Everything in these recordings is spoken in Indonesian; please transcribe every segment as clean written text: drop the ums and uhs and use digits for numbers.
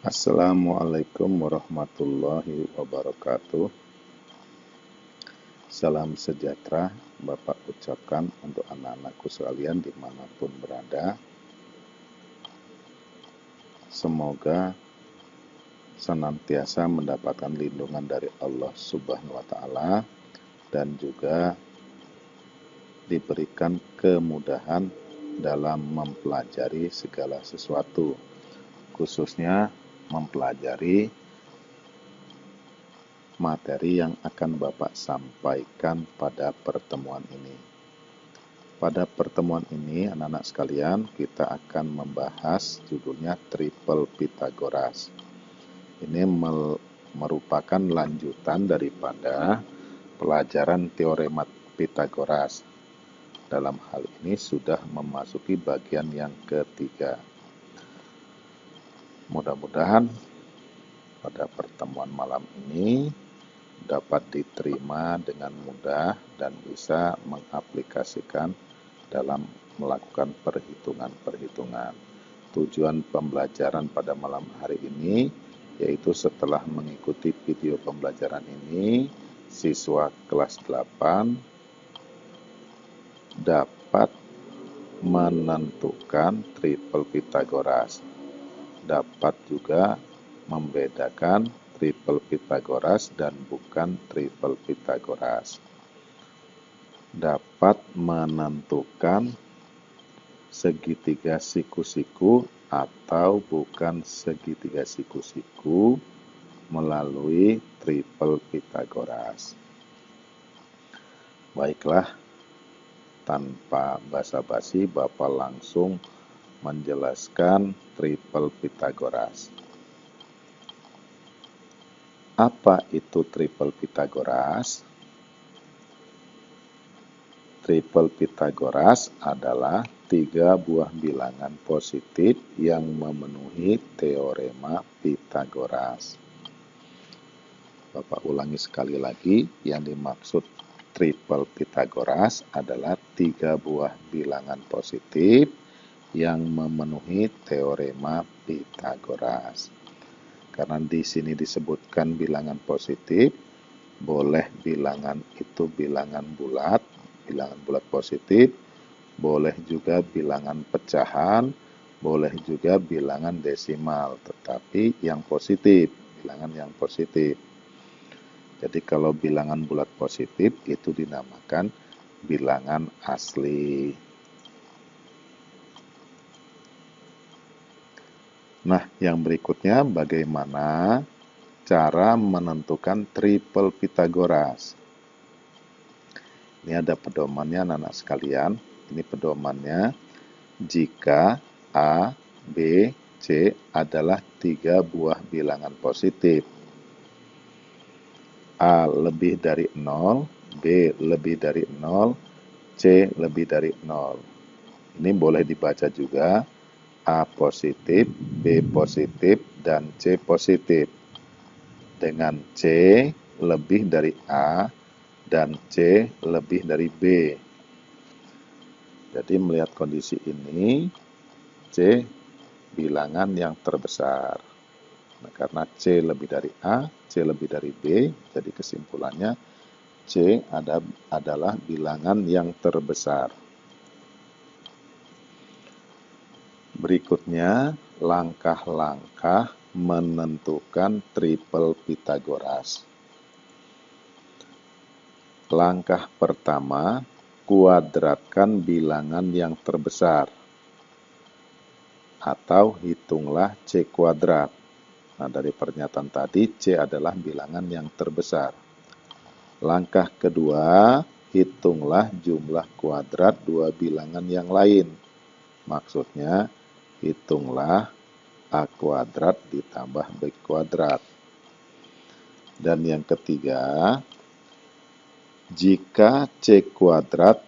Assalamualaikum warahmatullahi wabarakatuh. Salam sejahtera Bapak ucapkan untuk anak-anakku sekalian dimanapun berada. Semoga senantiasa mendapatkan lindungan dari Allah Subhanahu wa Ta'ala dan juga diberikan kemudahan dalam mempelajari segala sesuatu, khususnya mempelajari materi yang akan Bapak sampaikan pada pertemuan ini. Pada pertemuan ini, anak-anak sekalian, kita akan membahas judulnya Triple Pythagoras. Ini merupakan lanjutan daripada pelajaran teorema Pythagoras. Dalam hal ini sudah memasuki bagian yang ketiga. Mudah-mudahan pada pertemuan malam ini dapat diterima dengan mudah dan bisa mengaplikasikan dalam melakukan perhitungan-perhitungan. Tujuan pembelajaran pada malam hari ini yaitu setelah mengikuti video pembelajaran ini, siswa kelas 8 dapat menentukan triple Pythagoras. Dapat juga membedakan triple Pythagoras dan bukan triple Pythagoras. Dapat menentukan segitiga siku-siku atau bukan segitiga siku-siku melalui triple Pythagoras. Baiklah, tanpa basa-basi Bapak langsung menjelaskan triple Pythagoras. Apa itu triple Pythagoras? Triple Pythagoras adalah 3 buah bilangan positif yang memenuhi teorema Pythagoras. Bapak ulangi sekali lagi, yang dimaksud triple Pythagoras adalah 3 buah bilangan positif yang memenuhi teorema Pythagoras. Karena di sini disebutkan bilangan positif, boleh bilangan itu bilangan bulat positif, boleh juga bilangan pecahan, boleh juga bilangan desimal, tetapi yang positif, bilangan yang positif. Jadi kalau bilangan bulat positif itu dinamakan bilangan asli. Nah, yang berikutnya bagaimana cara menentukan triple Pythagoras. Ini ada pedomannya anak-anak sekalian. Ini pedomannya, jika A, B, C adalah 3 buah bilangan positif. A lebih dari 0, B lebih dari 0, C lebih dari 0. Ini boleh dibaca juga A positif, B positif, dan C positif. Dengan C lebih dari A dan C lebih dari B. Jadi melihat kondisi ini, C bilangan yang terbesar. Nah, karena C lebih dari A, C lebih dari B, jadi kesimpulannya C adalah bilangan yang terbesar. Berikutnya, langkah-langkah menentukan triple Pythagoras. Langkah pertama, kuadratkan bilangan yang terbesar. Atau hitunglah C kuadrat. Nah, dari pernyataan tadi, C adalah bilangan yang terbesar. Langkah kedua, hitunglah jumlah kuadrat 2 bilangan yang lain. Maksudnya, hitunglah A kuadrat ditambah B kuadrat. Dan yang ketiga, jika C kuadrat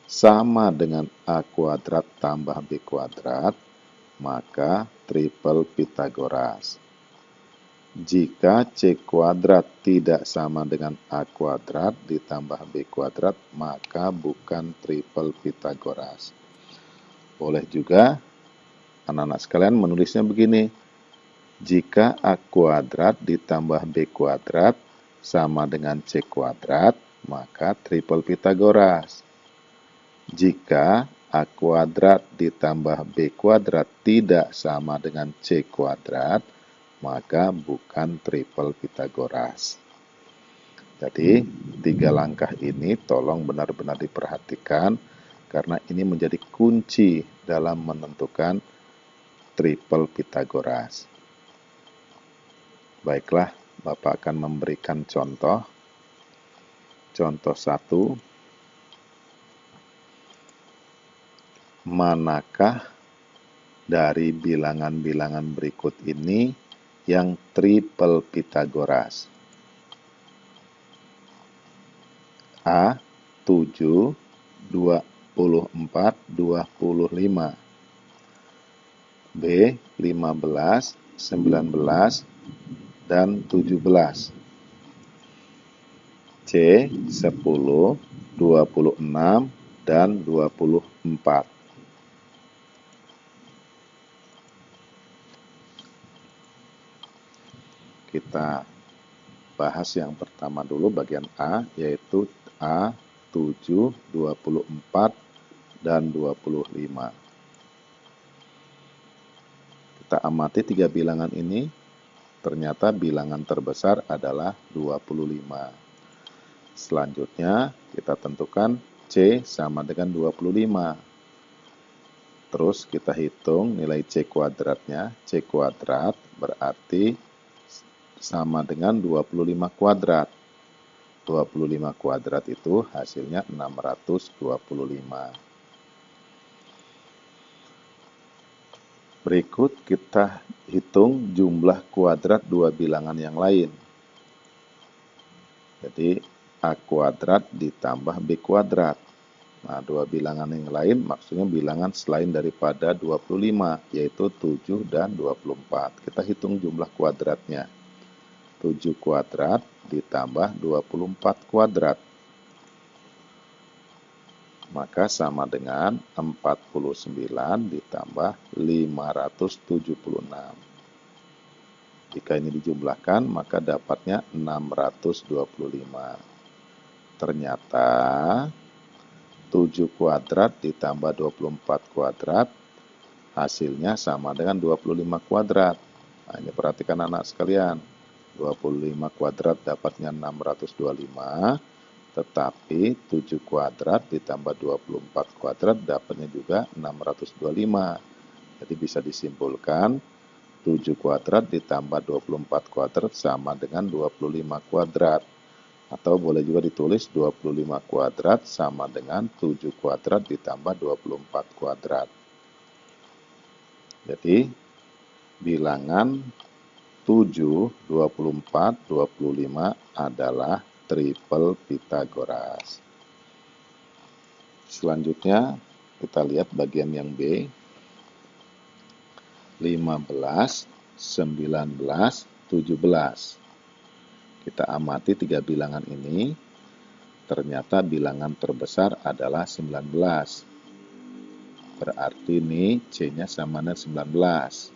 sama dengan A kuadrat tambah B kuadrat, maka triple Pythagoras. Jika C kuadrat tidak sama dengan A kuadrat ditambah B kuadrat, maka bukan triple Pythagoras. Boleh juga anak-anak sekalian menulisnya begini, Jika A kuadrat ditambah B kuadrat sama dengan C kuadrat, maka triple Pitagoras. Jika A kuadrat ditambah B kuadrat tidak sama dengan C kuadrat, maka bukan triple Pitagoras. Jadi, 3 langkah ini tolong benar-benar diperhatikan, karena ini menjadi kunci dalam menentukan triple Pitagoras. Baiklah, Bapak akan memberikan contoh. Contoh 1. Manakah dari bilangan-bilangan berikut ini yang triple Pitagoras? A. 7, 24, 25. B. 15, 19, dan 17. C. 10, 26, dan 24. Kita bahas yang pertama dulu, bagian A, yaitu A. 7, 24, dan 25. Kita amati 3 bilangan ini. Ternyata bilangan terbesar adalah 25. Selanjutnya kita tentukan C sama dengan 25. Terus kita hitung nilai C kuadratnya. C kuadrat berarti sama dengan 25 kuadrat. 25 kuadrat itu hasilnya 625. Berikut kita hitung jumlah kuadrat 2 bilangan yang lain. Jadi A kuadrat ditambah B kuadrat. Nah, 2 bilangan yang lain maksudnya bilangan selain daripada 25, yaitu 7 dan 24. Kita hitung jumlah kuadratnya. 7 kuadrat ditambah 24 kuadrat. Maka sama dengan 49 ditambah 576. Jika ini dijumlahkan, maka dapatnya 625. Ternyata 7 kuadrat ditambah 24 kuadrat, hasilnya sama dengan 25 kuadrat. Nah, ini perhatikan anak sekalian. 25 kuadrat dapatnya 625. Tetapi 7 kuadrat ditambah 24 kuadrat dapatnya juga 625. Jadi bisa disimpulkan 7 kuadrat ditambah 24 kuadrat sama dengan 25 kuadrat. Atau boleh juga ditulis 25 kuadrat sama dengan 7 kuadrat ditambah 24 kuadrat. Jadi bilangan 7, 24, 25 adalah triple Pitagoras. Selanjutnya kita lihat bagian yang B. 15, 19, 17. Kita amati 3 bilangan ini. Ternyata bilangan terbesar adalah 19. Berarti ini C-nya sama dengan 19.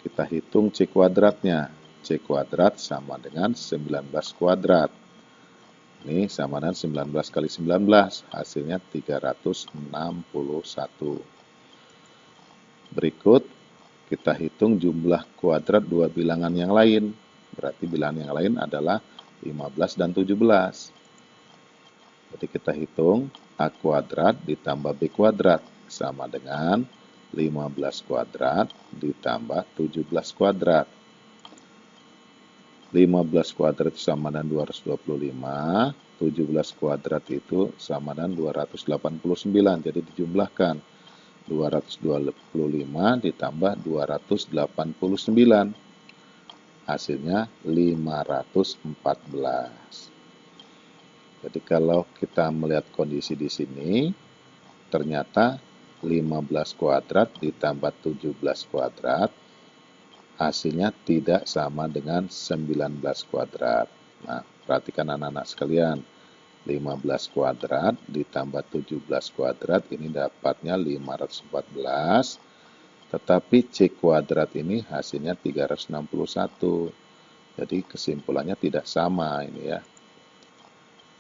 Kita hitung C kuadratnya. C kuadrat sama dengan 19 kuadrat. Ini sama dengan 19 kali 19, hasilnya 361. Berikut kita hitung jumlah kuadrat 2 bilangan yang lain. Berarti bilangan yang lain adalah 15 dan 17. Jadi kita hitung A kuadrat ditambah B kuadrat sama dengan 15 kuadrat ditambah 17 kuadrat. 15 kuadrat sama dengan 225, 17 kuadrat itu sama dengan 289. Jadi dijumlahkan 225 ditambah 289. Hasilnya 514. Jadi kalau kita melihat kondisi di sini, ternyata 15 kuadrat ditambah 17 kuadrat hasilnya tidak sama dengan 19 kuadrat. Nah, perhatikan anak-anak sekalian. 15 kuadrat ditambah 17 kuadrat ini dapatnya 514. Tetapi C kuadrat ini hasilnya 361. Jadi kesimpulannya tidak sama ini ya.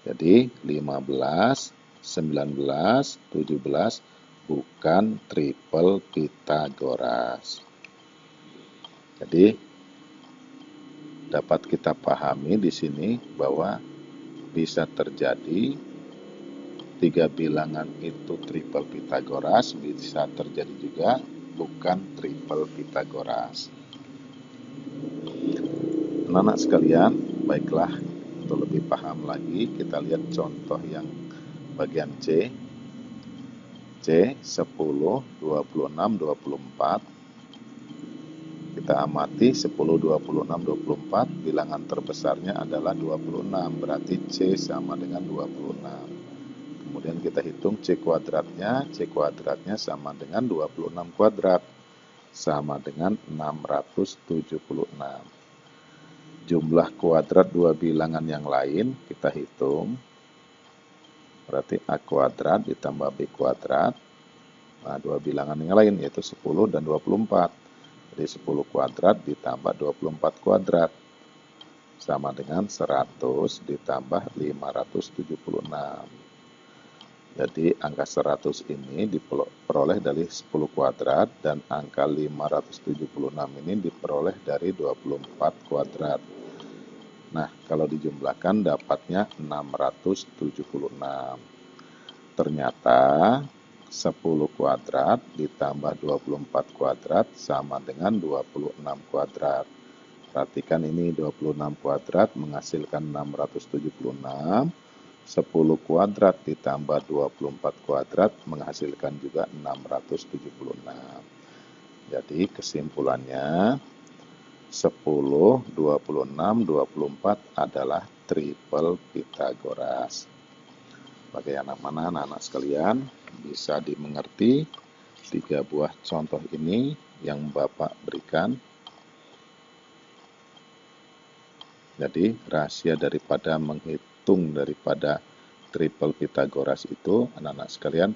Jadi 15, 19, 17 bukan triple Pitagoras. Jadi dapat kita pahami di sini bahwa bisa terjadi tiga bilangan itu triple Pitagoras, bisa terjadi juga bukan triple Pitagoras. Anak-anak sekalian, baiklah untuk lebih paham lagi kita lihat contoh yang bagian C. C 10, 26, 24. Kita amati 10, 26, 24, bilangan terbesarnya adalah 26, berarti C sama dengan 26. Kemudian kita hitung C kuadratnya sama dengan 26 kuadrat, sama dengan 676. Jumlah kuadrat dua bilangan yang lain kita hitung, berarti A kuadrat ditambah B kuadrat. Nah, dua bilangan yang lain yaitu 10 dan 24. Jadi 10 kuadrat ditambah 24 kuadrat sama dengan 100 ditambah 576. Jadi angka 100 ini diperoleh dari 10 kuadrat dan angka 576 ini diperoleh dari 24 kuadrat. Nah, kalau dijumlahkan dapatnya 676. Ternyata 10 kuadrat ditambah 24 kuadrat sama dengan 26 kuadrat. Perhatikan ini 26 kuadrat menghasilkan 676. 10 kuadrat ditambah 24 kuadrat menghasilkan juga 676. Jadi kesimpulannya 10, 26, 24 adalah triple Pitagoras. Bagaimana anak-anak sekalian bisa dimengerti tiga buah contoh ini yang Bapak berikan? Jadi rahasia daripada menghitung daripada triple Pitagoras itu anak-anak sekalian,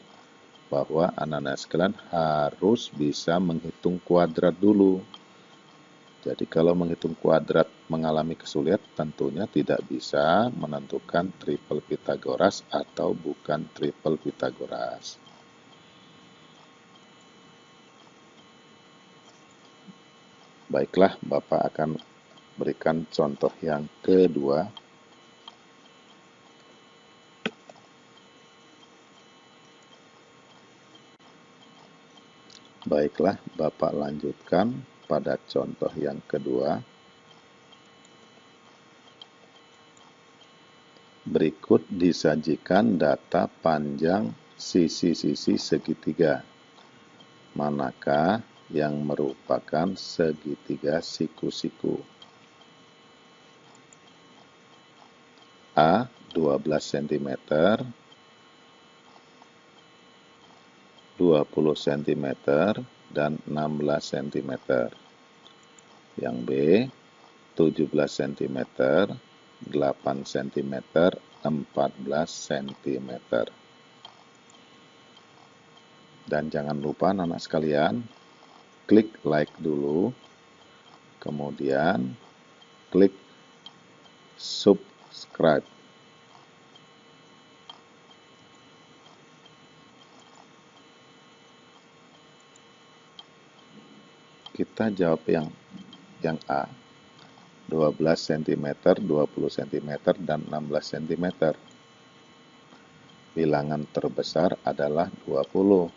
bahwa anak-anak sekalian harus bisa menghitung kuadrat dulu. Jadi kalau menghitung kuadrat mengalami kesulitan, tentunya tidak bisa menentukan triple Pitagoras atau bukan triple Pitagoras. Baiklah, Bapak akan berikan contoh yang kedua. Baiklah, Bapak lanjutkan pada contoh yang kedua. Berikut disajikan data panjang sisi-sisi segitiga. Manakah yang merupakan segitiga siku-siku? A 12 cm, 20 cm, dan 16 cm. Yang B 17 cm, 8 cm, 14 cm. Dan jangan lupa anak-anak sekalian, klik like dulu, kemudian klik subscribe. Kita jawab yang A, 12 cm, 20 cm, dan 16 cm. Bilangan terbesar adalah 20.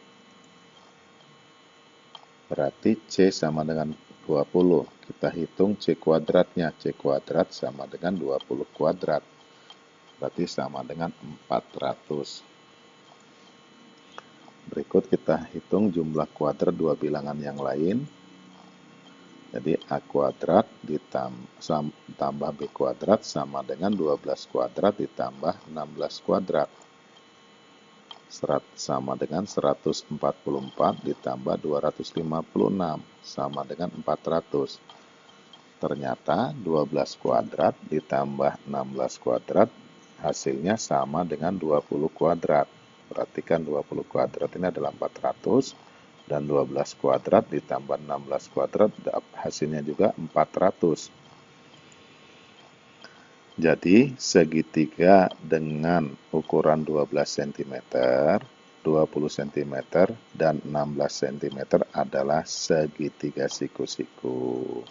Berarti C sama dengan 20. Kita hitung C kuadratnya. C kuadrat sama dengan 20 kuadrat. Berarti sama dengan 400. Berikut kita hitung jumlah kuadrat dua bilangan yang lain. Jadi A kuadrat ditambah B kuadrat sama dengan 12 kuadrat ditambah 16 kuadrat. Sama dengan 144 ditambah 256 sama dengan 400. Ternyata 12 kuadrat ditambah 16 kuadrat hasilnya sama dengan 20 kuadrat. Perhatikan 20 kuadrat ini adalah 400, Dan 12 kuadrat ditambah 16 kuadrat, hasilnya juga 400. Jadi, segitiga dengan ukuran 12 cm, 20 cm, dan 16 cm adalah segitiga siku-siku.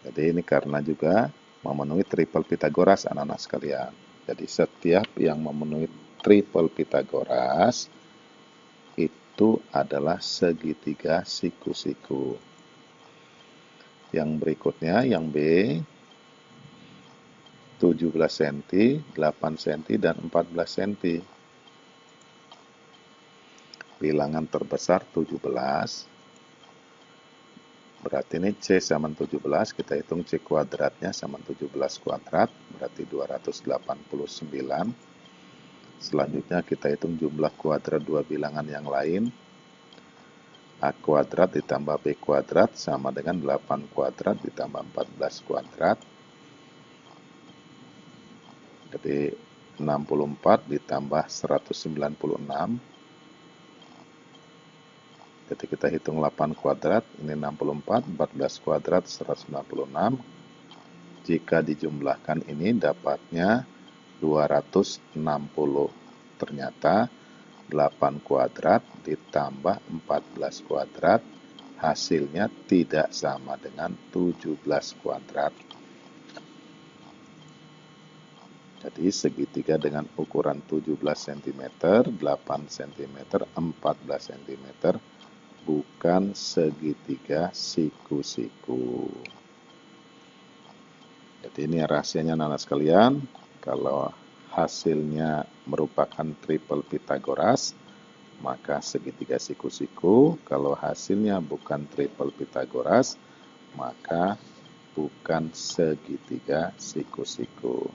Jadi ini karena juga memenuhi triple Pitagoras anak-anak sekalian. Jadi setiap yang memenuhi triple Pitagoras itu adalah segitiga siku-siku. Yang berikutnya, yang B, 17 cm, 8 cm, dan 14 cm. Bilangan terbesar 17. Berarti ini C sama 17, kita hitung C kuadratnya sama 17 kuadrat, berarti 289. Selanjutnya kita hitung jumlah kuadrat dua bilangan yang lain. A kuadrat ditambah B kuadrat sama dengan 8 kuadrat ditambah 14 kuadrat. Jadi 64 ditambah 196. Jadi kita hitung 8 kuadrat, ini 64, 14 kuadrat 196. Jika dijumlahkan ini dapatnya 260. Ternyata 8 kuadrat ditambah 14 kuadrat hasilnya tidak sama dengan 17 kuadrat. Jadi segitiga dengan ukuran 17 cm, 8 cm, 14 cm bukan segitiga siku-siku. Jadi ini rahasianya anak-anak sekalian, kalau hasilnya merupakan triple Pitagoras, maka segitiga siku-siku. Kalau hasilnya bukan triple Pitagoras, maka bukan segitiga siku-siku.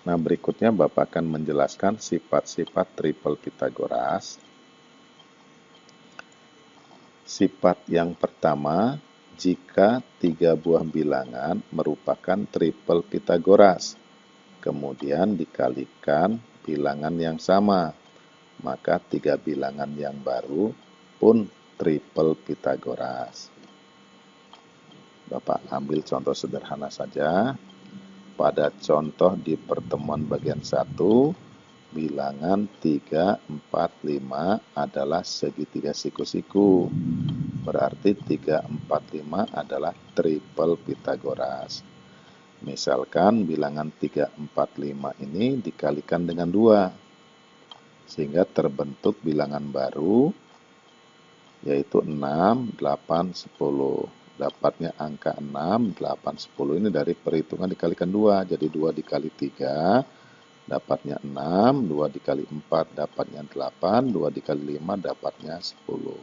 Nah, berikutnya Bapak akan menjelaskan sifat-sifat triple Pitagoras. Sifat yang pertama, jika tiga buah bilangan merupakan triple Pitagoras, kemudian dikalikan bilangan yang sama, maka tiga bilangan yang baru pun triple Pitagoras. Bapak ambil contoh sederhana saja. Pada contoh di pertemuan bagian 1, bilangan 3, 4, 5 adalah segitiga siku-siku. Berarti 3, 4, 5 adalah triple Pitagoras. Misalkan bilangan 3, 4, 5 ini dikalikan dengan 2, sehingga terbentuk bilangan baru, yaitu 6, 8, 10. Dapatnya angka 6, 8, 10 ini dari perhitungan dikalikan 2. Jadi 2 dikali 3 dapatnya 6, 2 dikali 4 dapatnya 8, 2 dikali 5 dapatnya 10.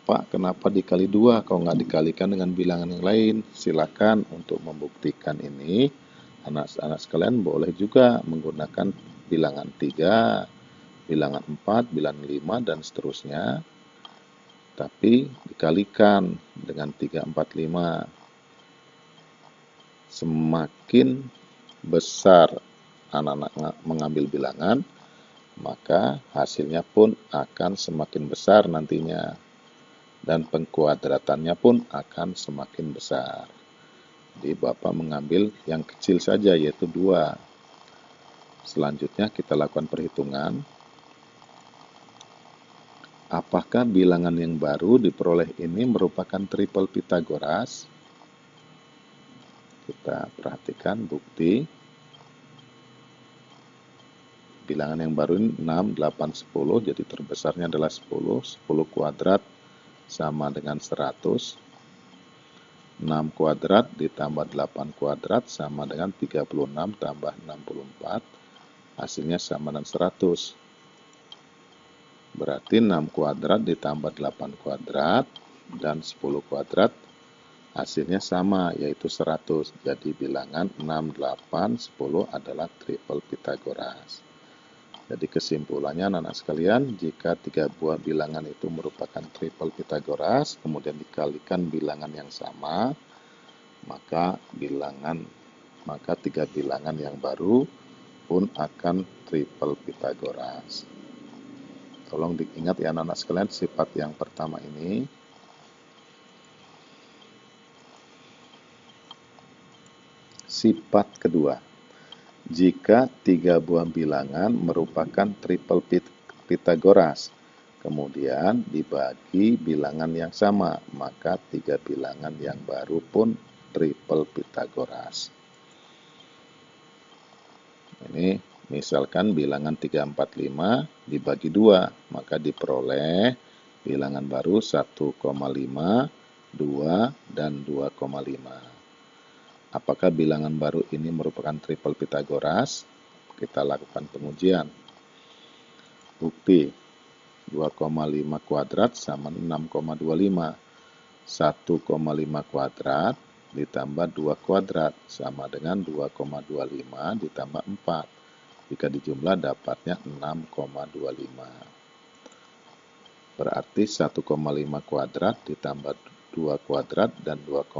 Pak, kenapa dikali 2 kalau nggak dikalikan dengan bilangan yang lain? Silakan untuk membuktikan ini. Anak-anak sekalian boleh juga menggunakan bilangan 3, bilangan 4, bilangan 5, dan seterusnya. Tapi dikalikan dengan 3, 4, 5. Semakin besar anak-anak mengambil bilangan, maka hasilnya pun akan semakin besar nantinya. Dan pengkuadratannya pun akan semakin besar. Jadi Bapak mengambil yang kecil saja, yaitu 2. Selanjutnya kita lakukan perhitungan. Apakah bilangan yang baru diperoleh ini merupakan triple Pitagoras? Kita perhatikan bukti. Bilangan yang baru ini 6, 8, 10, jadi terbesarnya adalah 10. 10 kuadrat sama dengan 100. 6 kuadrat ditambah 8 kuadrat sama dengan 36 tambah 64. Hasilnya sama dengan 100. Berarti 6 kuadrat ditambah 8 kuadrat dan 10 kuadrat hasilnya sama, yaitu 100. Jadi bilangan 6, 8, 10 adalah triple Pitagoras. Jadi kesimpulannya anak-anak sekalian, jika 3 buah bilangan itu merupakan triple Pitagoras, kemudian dikalikan bilangan yang sama, maka bilangan maka 3 bilangan yang baru pun akan triple Pitagoras. Tolong diingat ya anak-anak sekalian, sifat yang pertama ini. Sifat kedua, jika 3 buah bilangan merupakan triple Pitagoras, kemudian dibagi bilangan yang sama, maka 3 bilangan yang baru pun triple Pitagoras. Ini misalkan bilangan 3, 4, 5 dibagi 2, maka diperoleh bilangan baru 1,5, 2, dan 2,5. Apakah bilangan baru ini merupakan triple Pitagoras? Kita lakukan pengujian. Bukti 2,5 kuadrat sama 6,25. 1,5 kuadrat ditambah 2 kuadrat sama dengan 2,25 ditambah 4. Jika dijumlah dapatnya 6,25. Berarti 1,5 kuadrat ditambah 2 kuadrat dan 2,5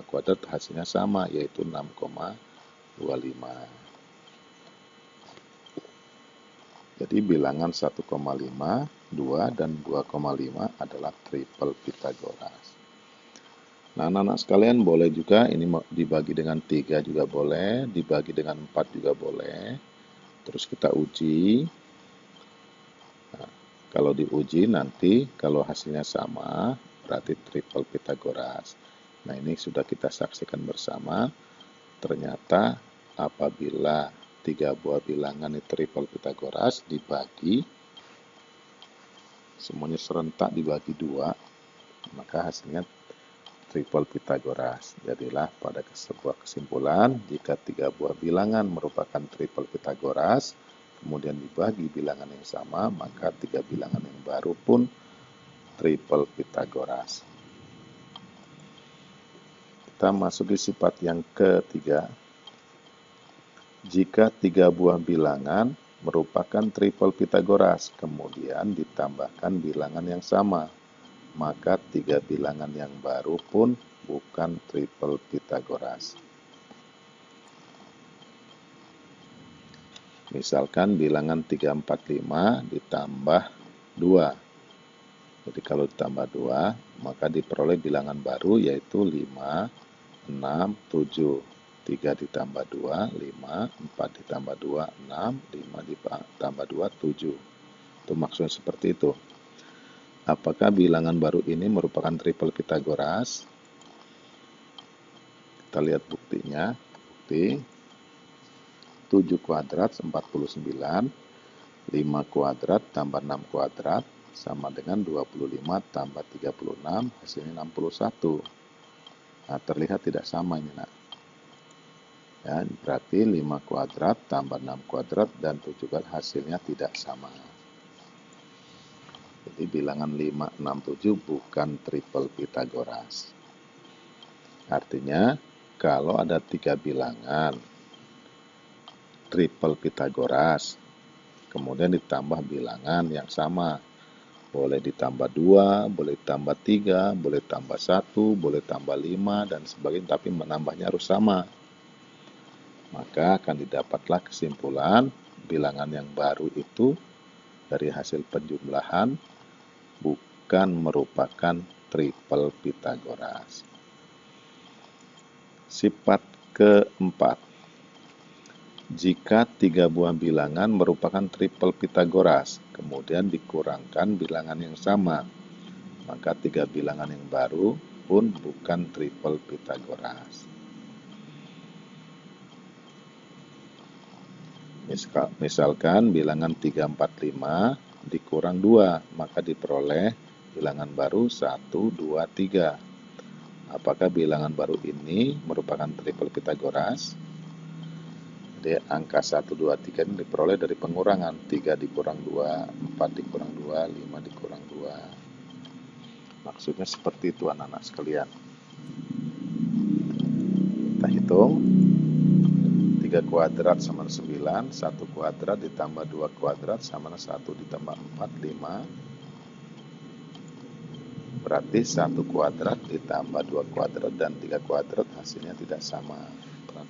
kuadrat hasilnya sama, yaitu 6,25. Jadi bilangan 1,5, 2, dan 2,5 adalah triple Pitagoras. Nah, anak-anak sekalian boleh juga ini dibagi dengan 3 juga boleh, dibagi dengan 4 juga boleh. Terus kita uji. Nah, kalau diuji nanti kalau hasilnya sama berarti triple Pitagoras. Nah, ini sudah kita saksikan bersama. Ternyata apabila 3 buah bilangan ini triple Pitagoras dibagi, semuanya serentak dibagi 2, maka hasilnya triple Pitagoras. Jadilah pada sebuah kesimpulan, jika 3 buah bilangan merupakan triple Pitagoras, kemudian dibagi bilangan yang sama, maka 3 bilangan yang baru pun triple Pitagoras. Kita masuk di sifat yang ketiga. Jika 3 buah bilangan merupakan triple Pitagoras, kemudian ditambahkan bilangan yang sama, maka 3 bilangan yang baru pun bukan triple Pitagoras. Misalkan bilangan 3, 4, 5 ditambah 2. Jadi kalau ditambah 2, maka diperoleh bilangan baru yaitu 5, 6, 7. 3 ditambah 2, 5, 4 ditambah 2, 6, 5 ditambah 2, 7. Itu maksudnya seperti itu. Apakah bilangan baru ini merupakan triple Pitagoras? Kita lihat buktinya. Bukti 7 kuadrat 49, 5 kuadrat tambah 6 kuadrat sama dengan 25 tambah 36, hasilnya 61. Nah, terlihat tidak sama ini, nak. Ya, berarti 5 kuadrat tambah 6 kuadrat dan 7 kuadrat hasilnya tidak sama. Jadi bilangan 5, 6, 7 bukan triple Pitagoras. Artinya, kalau ada 3 bilangan triple Pitagoras, kemudian ditambah bilangan yang sama, boleh ditambah 2, boleh ditambah 3, boleh tambah 1, boleh tambah 5, dan sebagainya, tapi menambahnya harus sama. Maka akan didapatlah kesimpulan bilangan yang baru itu dari hasil penjumlahan bukan merupakan triple Pitagoras. Sifat keempat, jika 3 buah bilangan merupakan triple Pitagoras, kemudian dikurangkan bilangan yang sama, maka 3 bilangan yang baru pun bukan triple Pitagoras. Misalkan bilangan 3, 4, 5 dikurang 2, maka diperoleh bilangan baru 1, 2, 3. Apakah bilangan baru ini merupakan triple Pitagoras? Jadi angka 1, 2, 3 ini diperoleh dari pengurangan. 3 dikurang 2, 4 dikurang 2, 5 dikurang 2. Maksudnya seperti itu anak-anak sekalian. Kita hitung. 3 kuadrat sama 9, 1 kuadrat ditambah 2 kuadrat sama 1 ditambah 4, 5. Berarti 1 kuadrat ditambah 2 kuadrat dan 3 kuadrat hasilnya tidak sama.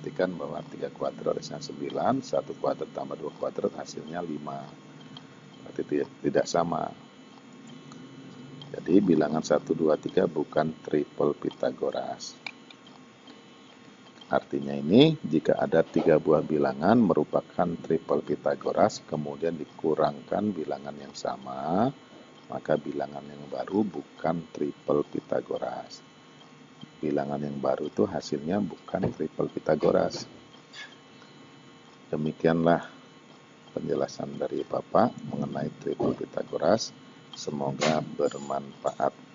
perhatikan bahwa 3 kuadrat hasilnya 9, 1 kuadrat tambah 2 kuadrat hasilnya 5. Berarti tidak sama. Jadi bilangan 1, 2, 3 bukan triple Pitagoras. Artinya ini, jika ada 3 buah bilangan merupakan triple Pitagoras, kemudian dikurangkan bilangan yang sama, maka bilangan yang baru bukan triple Pitagoras. Bilangan yang baru itu hasilnya bukan triple Pitagoras. Demikianlah penjelasan dari Bapak mengenai triple Pitagoras. Semoga bermanfaat.